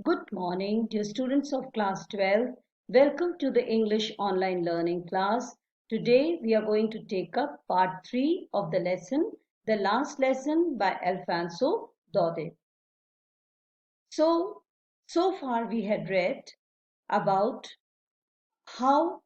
Good morning, dear students of class 12. Welcome to the English online learning class. Today we are going to take up part 3 of the lesson, the last lesson by Alfonso Dode. So far we had read about how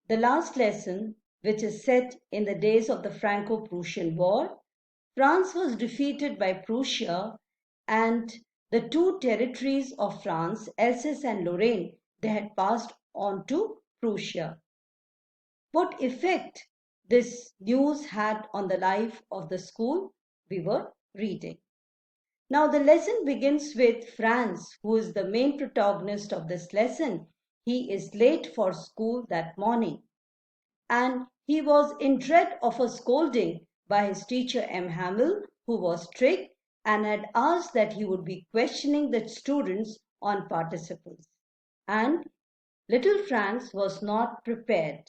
the last lesson, which is set in the days of the Franco-Prussian War, France was defeated by Prussia, and the two territories of France, Alsace and Lorraine, they had passed on to Prussia. What effect this news had on the life of the school we were reading. Now the lesson begins with Franz, who is the main protagonist of this lesson. He is late for school that morning, and he was in dread of a scolding by his teacher M. Hamel, who was strict and had asked that he would be questioning the students on participles. And little Franz was not prepared.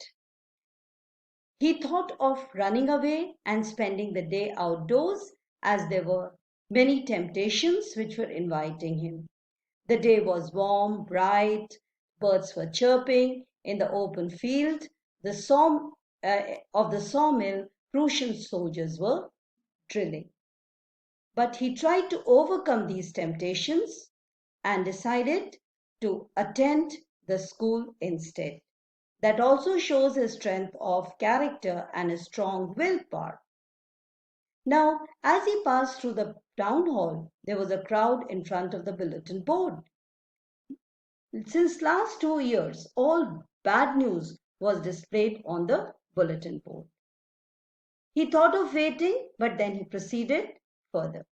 He thought of running away and spending the day outdoors, as there were many temptations which were inviting him. The day was warm, bright, birds were chirping in the open field. Of the sawmill, Prussian soldiers were drilling. But he tried to overcome these temptations and decided to attend the school instead. That also shows his strength of character and his strong willpower. Now, as he passed through the town hall, there was a crowd in front of the bulletin board. Since last 2 years, all bad news was displayed on the bulletin board. He thought of waiting, but then he proceeded further.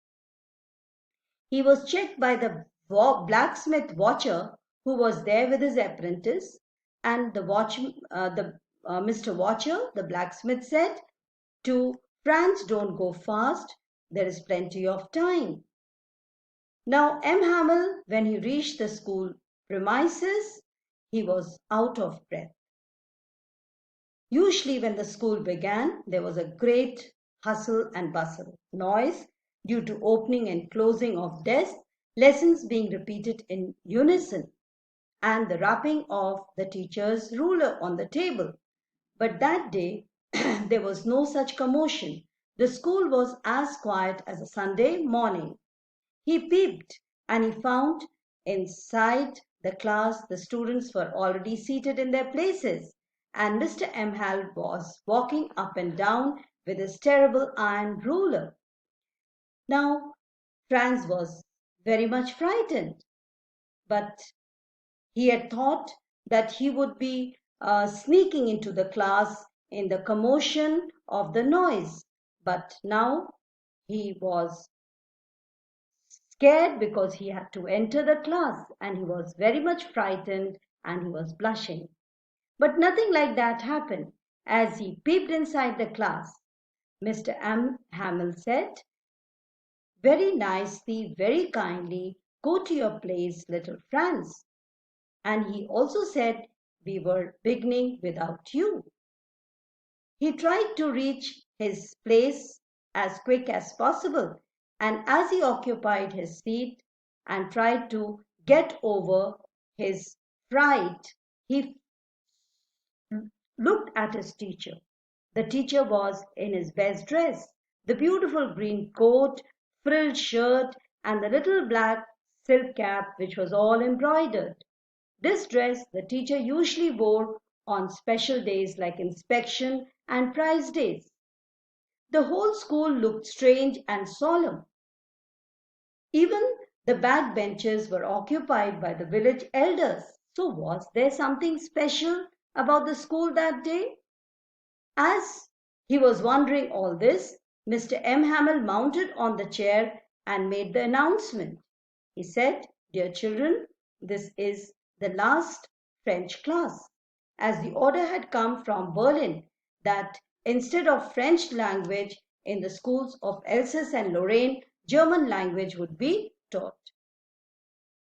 He was checked by the blacksmith watcher who was there with his apprentice, and Mr. Watcher, the blacksmith, said to Franz, "Don't go fast, there is plenty of time." Now M. Hamel, when he reached the school premises, he was out of breath. Usually when the school began, there was a great hustle and bustle, noise due to opening and closing of desks, lessons being repeated in unison, and the rapping of the teacher's ruler on the table. But that day, there was no such commotion. The school was as quiet as a Sunday morning. He peeped, and he found inside the class the students were already seated in their places, and Mr. M. Hal was walking up and down with his terrible iron ruler. Now, Franz was very much frightened, but he had thought that he would be sneaking into the class in the commotion of the noise. But now he was scared because he had to enter the class, and he was very much frightened and he was blushing. But nothing like that happened. As he peeped inside the class, Mr. M. Hamel said, "Very nicely, very kindly, go to your place, little Franz." And he also said, "We were beginning without you." He tried to reach his place as quick as possible, and as he occupied his seat and tried to get over his fright, he looked at his teacher. The teacher was in his best dress, the beautiful green coat, frilled shirt, and the little black silk cap which was all embroidered. This dress the teacher usually wore on special days like inspection and prize days. The whole school looked strange and solemn. Even the back benches were occupied by the village elders. So was there something special about the school that day? As he was wondering all this, Mr. M. Hamel mounted on the chair and made the announcement. He said, "Dear children, this is the last French class." As the order had come from Berlin that instead of French language in the schools of Alsace and Lorraine, German language would be taught.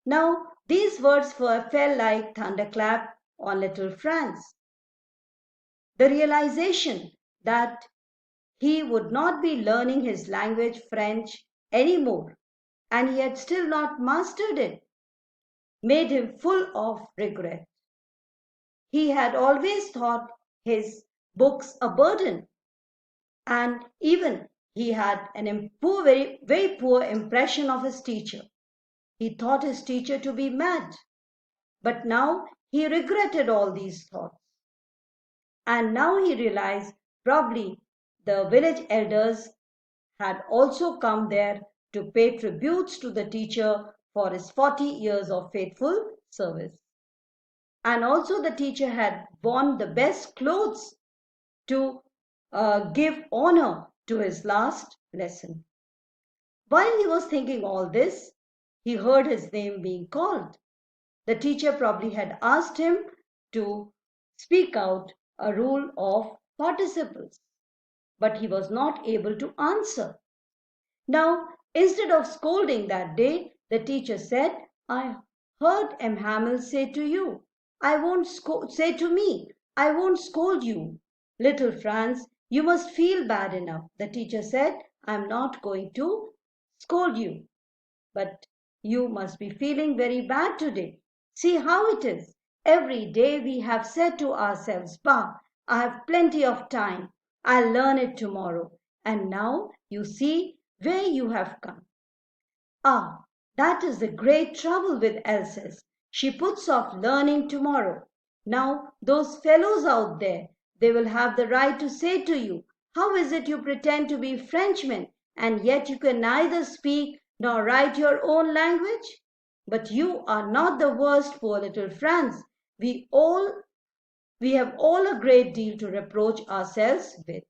Now, these words fell like thunderclap on little Franz. The realization that he would not be learning his language French anymore, and he had still not mastered it, made him full of regret. He had always thought his books a burden, and even he had very, very poor impression of his teacher. He thought his teacher to be mad, but now he regretted all these thoughts. And now he realized probably the village elders had also come there to pay tributes to the teacher for his 40 years of faithful service. And also the teacher had worn the best clothes to give honor to his last lesson. While he was thinking all this, he heard his name being called. The teacher probably had asked him to speak out a rule of participles, but he was not able to answer. Now, instead of scolding that day, the teacher said, I heard M. Hamill say to you, I won't say to me, I won't scold you. Little Franz, you must feel bad enough. The teacher said, I'm not going to scold you, but you must be feeling very bad today. See how it is. Every day we have said to ourselves, Bah, I have plenty of time. I'll learn it tomorrow. And now you see where you have come. Ah, that is the great trouble with Elsa's. She puts off learning tomorrow. Now, those fellows out there, they will have the right to say to you, how is it you pretend to be Frenchmen, and yet you can neither speak nor write your own language? But you are not the worst, poor little Franz. We have all a great deal to reproach ourselves with.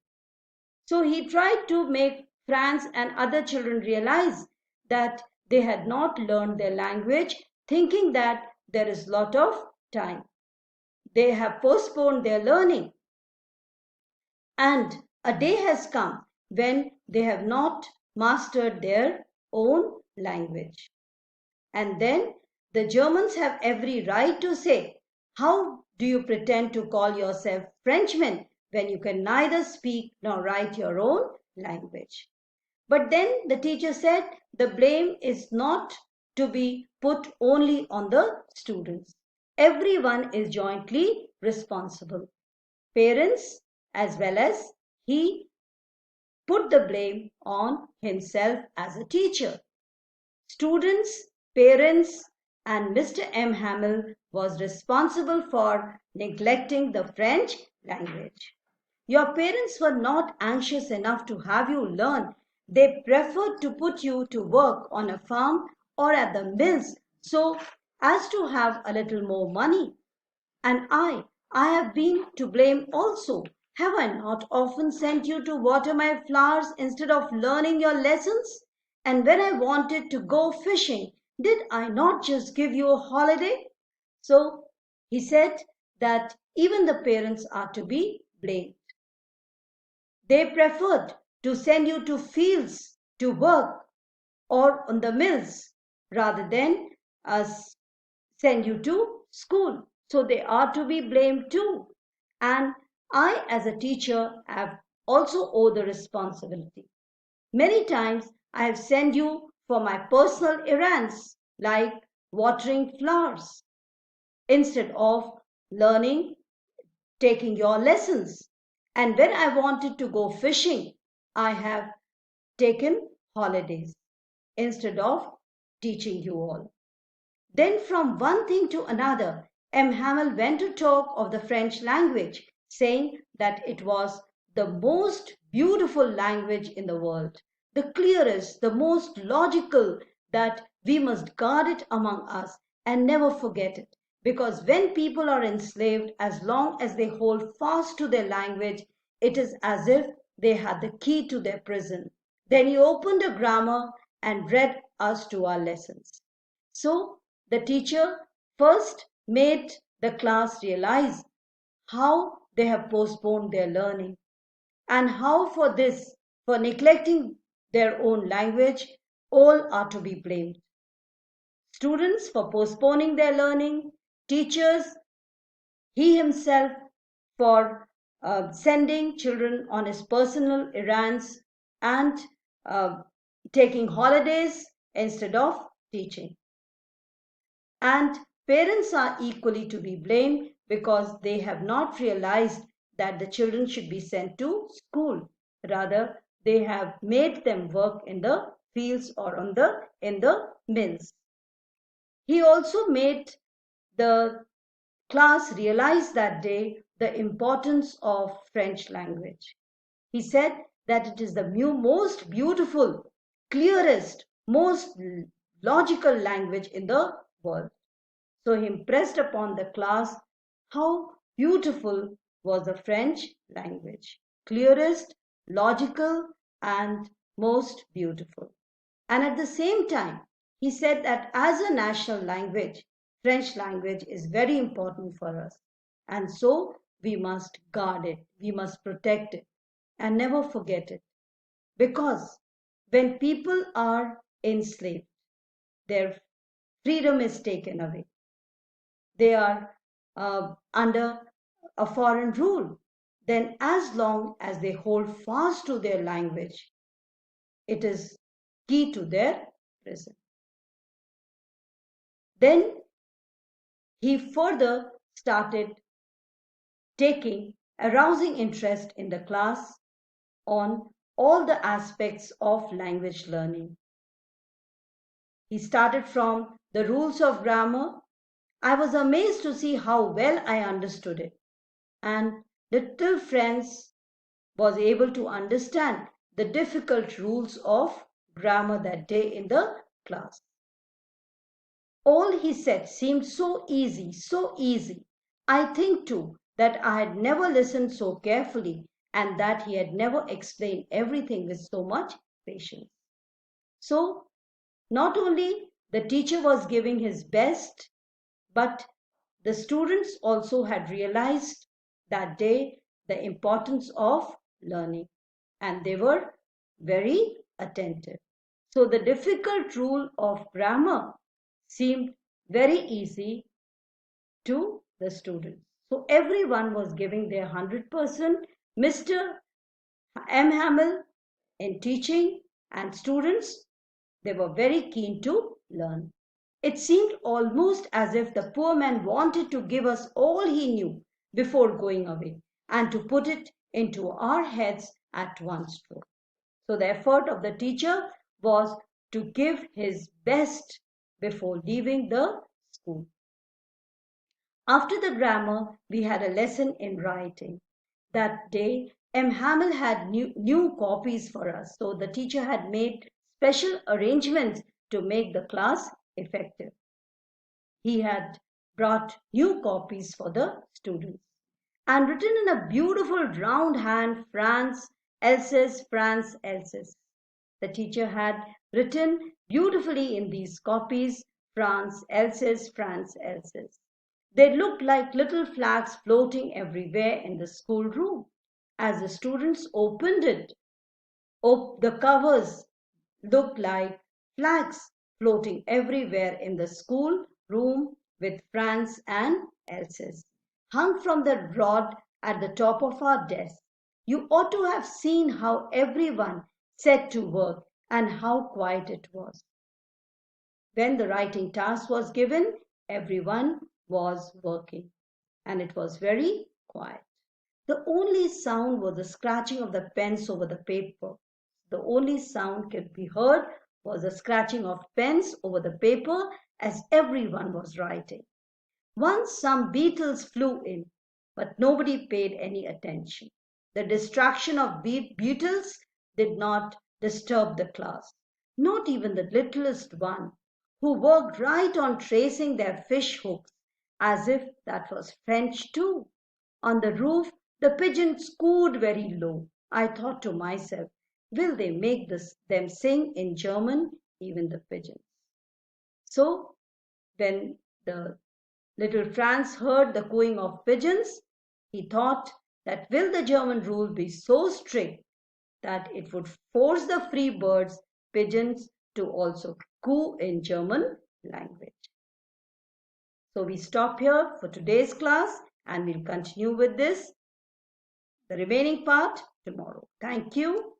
So he tried to make Franz and other children realize that they had not learned their language, thinking that there is lot of time. They have postponed their learning. And a day has come when they have not mastered their own language. And then the Germans have every right to say, how do you pretend to call yourself Frenchmen when you can neither speak nor write your own language? But then the teacher said the blame is not to be put only on the students. Everyone is jointly responsible. Parents as well as he put the blame on himself as a teacher. Students, parents, and Mr. M. Hamill was responsible for neglecting the French language. Your parents were not anxious enough to have you learn. They preferred to put you to work on a farm or at the mills so as to have a little more money. And I have been to blame also. Have I not often sent you to water my flowers instead of learning your lessons? And when I wanted to go fishing, did I not just give you a holiday? So he said that even the parents are to be blamed. They preferred to send you to fields to work or on the mills rather than send you to school. So they are to be blamed too. And I, as a teacher, have also owe the responsibility. Many times I have sent you for my personal errands, like watering flowers, instead of learning, taking your lessons. And when I wanted to go fishing, I have taken holidays instead of teaching you all. Then from one thing to another, M. Hamill went to talk of the French language, saying that it was the most beautiful language in the world, the clearest, the most logical, that we must guard it among us and never forget it. Because when people are enslaved, as long as they hold fast to their language, it is as if they had the key to their prison. Then he opened a grammar and read us to our lessons. So the teacher first made the class realize how they have postponed their learning and how for this, for neglecting their own language, all are to be blamed. Students for postponing their learning, teachers, he himself for sending children on his personal errands and taking holidays instead of teaching. And parents are equally to be blamed because they have not realized that the children should be sent to school. Rather, they have made them work in the fields or in the mills. He also made the class realize that day the importance of French language. He said that it is the most beautiful, clearest, most logical language in the world. So he impressed upon the class how beautiful was the French language. Clearest, logical, and most beautiful. And at the same time, he said that as a national language, French language is very important for us. And so we must guard it, we must protect it, and never forget it. Because when people are enslaved, their freedom is taken away. They are under a foreign rule. Then, as long as they hold fast to their language, it is key to their prison. Then he further started arousing interest in the class on all the aspects of language learning. He started from the rules of grammar. I was amazed to see how well I understood it. And little Franz was able to understand the difficult rules of grammar that day in the class. All he said seemed so easy, so easy. I think too that I had never listened so carefully and that he had never explained everything with so much patience. So, not only the teacher was giving his best, but the students also had realized that day the importance of learning and they were very attentive. So the difficult rule of grammar seemed very easy to the students. So everyone was giving their 100%. Mr. M. Hamill in teaching and students, they were very keen to learn. It seemed almost as if the poor man wanted to give us all he knew before going away and to put it into our heads at one stroke. So the effort of the teacher was to give his best before leaving the school. After the grammar, we had a lesson in writing. That day, M. Hamill had new copies for us. So the teacher had made special arrangements to make the class effective. He had brought new copies for the students and written in a beautiful round hand, France, Alsace, France, Alsace. The teacher had written beautifully in these copies, France, Alsace, France, Alsace. They looked like little flags floating everywhere in the schoolroom. As the students opened it, the covers looked like flags floating everywhere in the schoolroom with France and Alsace, hung from the rod at the top of our desk. You ought to have seen how everyone set to work and how quiet it was. When the writing task was given, everyone was working and it was very quiet. The only sound was the scratching of the pens over the paper. The only sound could be heard was the scratching of pens over the paper as everyone was writing. Once some beetles flew in, but nobody paid any attention. The distraction of beetles did not disturb the class, not even the littlest one, who worked right on tracing their fish hooks, as if that was French too. On the roof, the pigeons cooed very low. I thought to myself, will they make them sing in German, even the pigeons? So, when the little Franz heard the cooing of pigeons, he thought that will the German rule be so strict that it would force the free birds, pigeons, to also coo in German language. So we stop here for today's class and we'll continue with this, the remaining part tomorrow. Thank you.